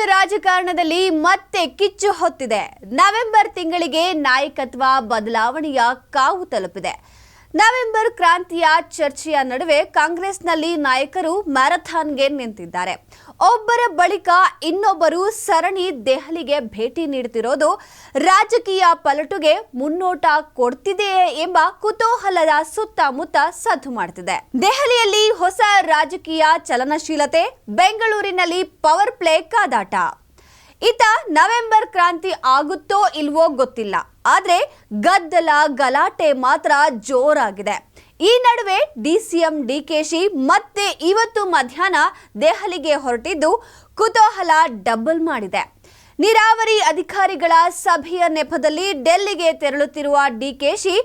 ರಾಜ್ಯ ರಾಜಕಾರಣದಲ್ಲಿ ಮತ್ತೆ ಕಿಚ್ಚು ಹೊತ್ತಿದೆ. ನವೆಂಬರ್ ತಿಂಗಳಿಗೆ ನಾಯಕತ್ವ ಬದಲಾವಣೆಯ ಕಾವು ತಲುಪಿದೆ. ನವೆಂಬರ್ ಕ್ರಾಂತಿಯ ಚರ್ಚೆಯ ನಡುವೆ ಕಾಂಗ್ರೆಸ್ನಲ್ಲಿ ನಾಯಕರು ಮ್ಯಾರಥಾನ್ಗೆ ನಿಂತಿದ್ದಾರೆ. ಒಬ್ಬರ ಬಳಿಕ ಇನ್ನೊಬ್ಬರು ಸರಣಿ ದೆಹಲಿಗೆ ಭೇಟಿ ನೀಡುತ್ತಿರೋದು ರಾಜಕೀಯ ಪಲಟುಗೆ ಮುನ್ನೋಟ ಕೊಡ್ತಿದೆಯೇ ಎಂಬ ಕುತೂಹಲದ ಸುತ್ತಮುತ್ತ ಸದ್ದು ಮಾಡುತ್ತಿದೆ. ದೆಹಲಿಯಲ್ಲಿ ಹೊಸ ರಾಜಕೀಯ ಚಲನಶೀಲತೆ, ಬೆಂಗಳೂರಿನಲ್ಲಿ ಪವರ್ ಪ್ಲೇ ಕಾದಾಟ. ಇತ್ತ ನವೆಂಬರ್ ಕ್ರಾಂತಿ ಆಗುತ್ತೋ ಇಲ್ವೋ ಗೊತ್ತಿಲ್ಲ, ಆದ್ರೆ ಗದ್ದಲ ಗಲಾಟೆ ಮಾತ್ರ ಜೋರಾಗಿದೆ. ಈ ನಡುವೆ ಡಿಸಿಎಂ ಡಿಕೆಶಿ ಮತ್ತೆ ಇವತ್ತು ಮಧ್ಯಾಹ್ನ ದೆಹಲಿಗೆ ಹೊರಟಿದ್ದು ಕುತೂಹಲ ಡಬಲ್ ಮಾಡಿದೆ. ನೀರಾವರಿ ಅಧಿಕಾರಿಗಳ ಸಭೆಯ ನೆಪದಲ್ಲಿ ಡೆಲ್ಲಿಗೆ ತೆರಳುತ್ತಿರುವ ಡಿಕೆಶಿ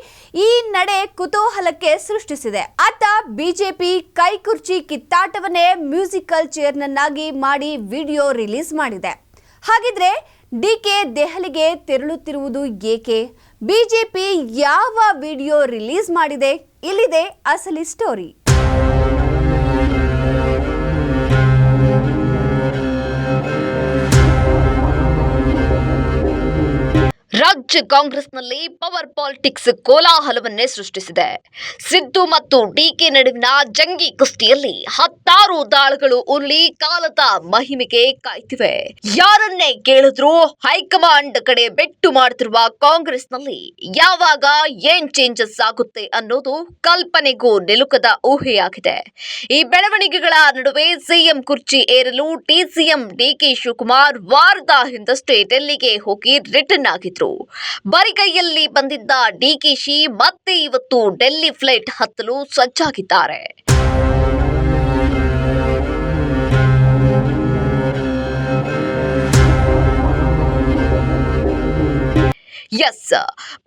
ಈ ನಡೆ ಕುತೂಹಲಕ್ಕೆ ಸೃಷ್ಟಿಸಿದೆ. ಅತ್ತ ಬಿಜೆಪಿ ಕೈಕುರ್ಚಿ ಕಿತ್ತಾಟವನ್ನೇ ಮ್ಯೂಸಿಕಲ್ ಚೇರ್ನನ್ನಾಗಿ ಮಾಡಿ ವಿಡಿಯೋ ರಿಲೀಸ್ ಮಾಡಿದೆ. ಹಾಗಿದ್ರೆ ಡಿಕೆ ದೆಹಲಿಗೆ ತೆರಳುತ್ತಿರುವುದು ಏಕೆ? ಬಿಜೆಪಿ ಯಾವ ವಿಡಿಯೋ ರಿಲೀಸ್ ಮಾಡಿದೆ? ಇಲ್ಲಿದೆ ಅಸಲಿ ಸ್ಟೋರಿ. ರಾಜ್ಯ ಕಾಂಗ್ರೆಸ್ನಲ್ಲಿ ಪವರ್ ಪಾಲಿಟಿಕ್ಸ್ ಕೋಲಾಹಲವನ್ನೇ ಸೃಷ್ಟಿಸಿದೆ. ಸಿದ್ದು ಮತ್ತು ಡಿಕೆ ನಡುವಿನ ಜಂಗಿ ಕುಸ್ತಿಯಲ್ಲಿ ಹತ್ತಾರು ದಾಳಗಳು ಉರುಳಿ ಕಾಲದ ಮಹಿಮೆಗೆ ಕಾಯ್ತಿವೆ. ಯಾರನ್ನೇ ಕೇಳಿದ್ರೂ ಹೈಕಮಾಂಡ್ ಕಡೆ ಬೆಟ್ಟು ಮಾಡುತ್ತಿರುವ ಕಾಂಗ್ರೆಸ್ನಲ್ಲಿ ಯಾವಾಗ ಏನ್ ಚೇಂಜಸ್ ಆಗುತ್ತೆ ಅನ್ನೋದು ಕಲ್ಪನೆಗೂ ನಿಲುಕದ ಊಹೆಯಾಗಿದೆ. ಈ ಬೆಳವಣಿಗೆಗಳ ನಡುವೆ ಸಿಎಂ ಕುರ್ಚಿ ಏರಲು ಡಿಸಿಎಂ ಡಿಕೆ ಶಿವಕುಮಾರ್ ವಾರದ ಹಿಂದಷ್ಟೇ ಡೆಲ್ಲಿಗೆ ಹೋಗಿ ರಿಟರ್ನ್ ಆಗಿದ್ರು. ಬರಿಗೈಯಲ್ಲಿ ಬಂದಿದ್ದ ಡಿಕೆಶಿ ಮತ್ತೆ ಇವತ್ತು ಡೆಲ್ಲಿ ಫ್ಲೈಟ್ ಹತ್ತಲು ಸಜ್ಜಾಗಿದ್ದಾರೆ. ಎಸ್,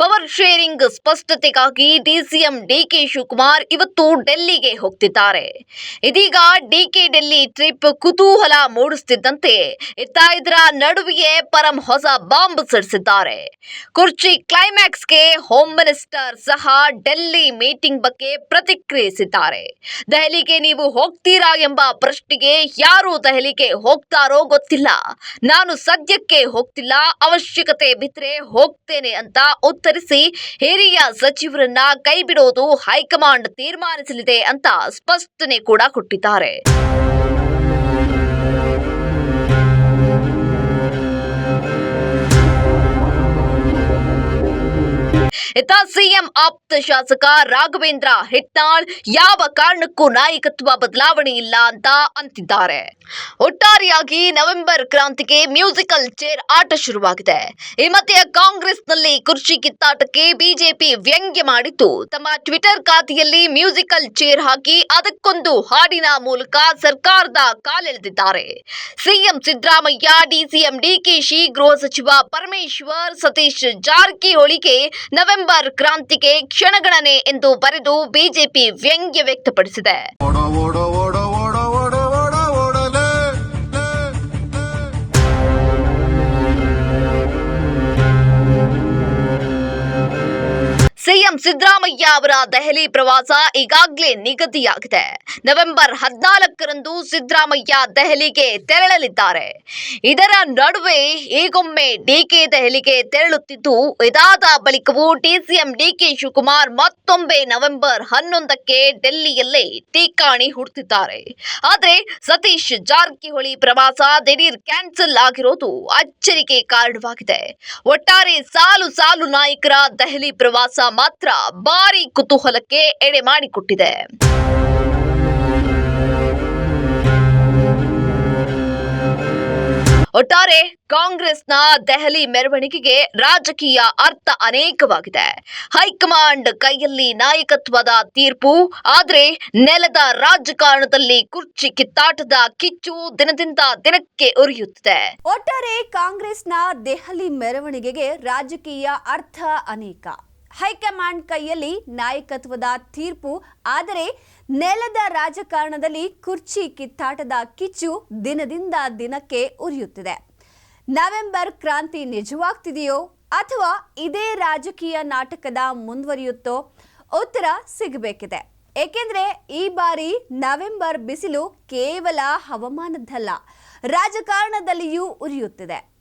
ಪವರ್ ಶೇರಿಂಗ್ ಸ್ಪಷ್ಟತೆಗಾಗಿ ಡಿಸಿಎಂ ಡಿಕೆ ಶಿವಕುಮಾರ್ ಇವತ್ತು ಡೆಲ್ಲಿಗೆ ಹೋಗ್ತಿದ್ದಾರೆ. ಇದೀಗ ಡಿಕೆ ಡೆಲ್ಲಿ ಟ್ರಿಪ್ ಕುತೂಹಲ ಮೂಡಿಸುತ್ತಿದ್ದಂತೆ ಇತ್ತ ಇದರ ನಡುವೆಯೇ ಪರಂ ಹೊಸ ಬಾಂಬ್ ಸಿಡಿಸಿದ್ದಾರೆ. ಕುರ್ಚಿ ಕ್ಲೈಮ್ಯಾಕ್ಸ್ಗೆ ಹೋಮ್ ಮಿನಿಸ್ಟರ್ ಸಹ ಡೆಲ್ಲಿ ಮೀಟಿಂಗ್ ಬಗ್ಗೆ ಪ್ರತಿಕ್ರಿಯಿಸಿದ್ದಾರೆ. ದೆಹಲಿಗೆ ನೀವು ಹೋಗ್ತೀರಾ ಎಂಬ ಪ್ರಶ್ನೆಗೆ ಯಾರು ದೆಹಲಿಗೆ ಹೋಗ್ತಾರೋ ಗೊತ್ತಿಲ್ಲ, ನಾನು ಸದ್ಯಕ್ಕೆ ಹೋಗ್ತಿಲ್ಲ, ಅವಶ್ಯಕತೆ ಬಿದ್ದರೆ ಹೋಗ್ತೇನೆ ಅಂತ ಉತ್ತರಿಸಿ ಹಿರಿಯ ಸಚಿವರನ್ನ ಕೈಬಿಡೋದು ಹೈಕಮಾಂಡ್ ತೀರ್ಮಾನಿಸಲಿದೆ ಅಂತ ಸ್ಪಷ್ಟನೆ ಕೂಡ ಕೊಟ್ಟಿದ್ದಾರೆ. ಇತ್ತ ಸಿಎಂ ಆಪ್ತ ಶಾಸಕ ರಾಘವೇಂದ್ರ ಹಿಟ್ನಾಳ್ ಯಾವ ಕಾರಣಕ್ಕೂ ನಾಯಕತ್ವ ಬದಲಾವಣೆ ಇಲ್ಲ ಅಂತ ಅಂತಿದ್ದಾರೆ. ಒಟ್ಟಾರೆಯಾಗಿ ನವೆಂಬರ್ ಕ್ರಾಂತಿಗೆ ಮ್ಯೂಸಿಕಲ್ ಚೇರ್ ಆಟ ಶುರುವಾಗಿದೆ. ಈ ಮಧ್ಯೆ ಕಾಂಗ್ರೆಸ್ನಲ್ಲಿ ಕುರ್ಚಿ ಕಿತ್ತಾಟಕ್ಕೆ ಬಿಜೆಪಿ ವ್ಯಂಗ್ಯ ಮಾಡಿದ್ದು ತಮ್ಮ ಟ್ವಿಟರ್ ಖಾತೆಯಲ್ಲಿ ಮ್ಯೂಸಿಕಲ್ ಚೇರ್ ಹಾಕಿ ಅದಕ್ಕೊಂದು ಹಾಡಿನ ಮೂಲಕ ಸರ್ಕಾರದ ಕಾಲೆಳೆದಿದ್ದಾರೆ. ಸಿಎಂ ಸಿದ್ದರಾಮಯ್ಯ, ಡಿಸಿಎಂ ಡಿಕೆಶಿ, ಗೃಹ ಸಚಿವ ಪರಮೇಶ್ವರ್, ಸತೀಶ್ ಜಾರಕಿಹೊಳಿಗೆ ನವೆಂಬರ್ ಕ್ರಾಂತಿಗೆ ಕ್ಷಣಗಣನೆ ಎಂದು ಬರೆದು ಬಿಜೆಪಿ ವ್ಯಂಗ್ಯ ವ್ಯಕ್ತಪಡಿಸಿದೆ. ಸಿಎಂ ಸಿದ್ದರಾಮಯ್ಯ ಅವರ ದೆಹಲಿ ಪ್ರವಾಸ ಈಗಾಗಲೇ ನಿಗದಿಯಾಗಿದೆ. ನವೆಂಬರ್ 14ರಂದು ಸಿದ್ದರಾಮಯ್ಯ ದೆಹಲಿಗೆ ತೆರಳಲಿದ್ದಾರೆ. ಇದರ ನಡುವೆ ಈಗೊಮ್ಮೆ ಡಿಕೆ ದೆಹಲಿಗೆ ತೆರಳುತ್ತಿದ್ದು, ಇದಾದ ಬಳಿಕವೂ ಡಿಸಿಎಂ ಡಿಕೆ ಶಿವಕುಮಾರ್ ಮತ್ತೊಮ್ಮೆ ನವೆಂಬರ್ 11ಕ್ಕೆ ಡೆಲ್ಲಿಯಲ್ಲೇ ಠಿಕಾಣಿ ಹೂಡ್ತಿದ್ದಾರೆ. ಆದರೆ ಸತೀಶ್ ಜಾರಕಿಹೊಳಿ ಪ್ರವಾಸ ದಿಢೀರ್ ಕ್ಯಾನ್ಸಲ್ ಆಗಿರೋದು ಅಚ್ಚರಿಗೆ ಕಾರಣವಾಗಿದೆ. ಒಟ್ಟಾರೆ ಸಾಲು ಸಾಲು ನಾಯಕರ ದೆಹಲಿ ಪ್ರವಾಸ ಮಾತ್ರ ಭಾರಿ ಕುತೂಹಲಕ್ಕೆ ಎಡೆ ಮಾಡಿಕೊಟ್ಟಿದೆ. ಒಟ್ಟಾರೆ ಕಾಂಗ್ರೆಸ್ನ ದೆಹಲಿ ಮೆರವಣಿಗೆಗೆ ರಾಜಕೀಯ ಅರ್ಥ ಅನೇಕವಾಗಿದೆ. ಹೈಕಮಾಂಡ್ ಕೈಯಲ್ಲಿ ನಾಯಕತ್ವದ ತೀರ್ಪು, ಆದರೆ ನೆಲದ ರಾಜಕಾರಣದಲ್ಲಿ ಕುರ್ಚಿ ಕಿತ್ತಾಟದ ಕಿಚ್ಚು ದಿನದಿಂದ ದಿನಕ್ಕೆ ಉರಿಯುತ್ತಿದೆ. ಒಟ್ಟಾರೆ ಕಾಂಗ್ರೆಸ್ನ ದೆಹಲಿ ಮೆರವಣಿಗೆಗೆ ರಾಜಕೀಯ ಅರ್ಥ ಅನೇಕ. ಹೈಕಮಾಂಡ್ ಕೈಯಲ್ಲಿ ನಾಯಕತ್ವದ ತೀರ್ಪು, ಆದರೆ ನೆಲದ ರಾಜಕಾರಣದಲ್ಲಿ ಕುರ್ಚಿ ಕಿತ್ತಾಟದ ಕಿಚ್ಚು ದಿನದಿಂದ ದಿನಕ್ಕೆ ಉರಿಯುತ್ತಿದೆ. ನವೆಂಬರ್ ಕ್ರಾಂತಿ ನಿಜವಾಗ್ತಿದೆಯೋ ಅಥವಾ ಇದೇ ರಾಜಕೀಯ ನಾಟಕದ ಮುಂದುವರಿಯುತ್ತೋ? ಉತ್ತರ ಸಿಗಬೇಕಿದೆ. ಏಕೆಂದ್ರೆ ಈ ಬಾರಿ ನವೆಂಬರ್ ಬಿಸಿಲು ಕೇವಲ ಹವಾಮಾನದ್ದಲ್ಲ, ರಾಜಕಾರಣದಲ್ಲಿಯೂ ಉರಿಯುತ್ತಿದೆ.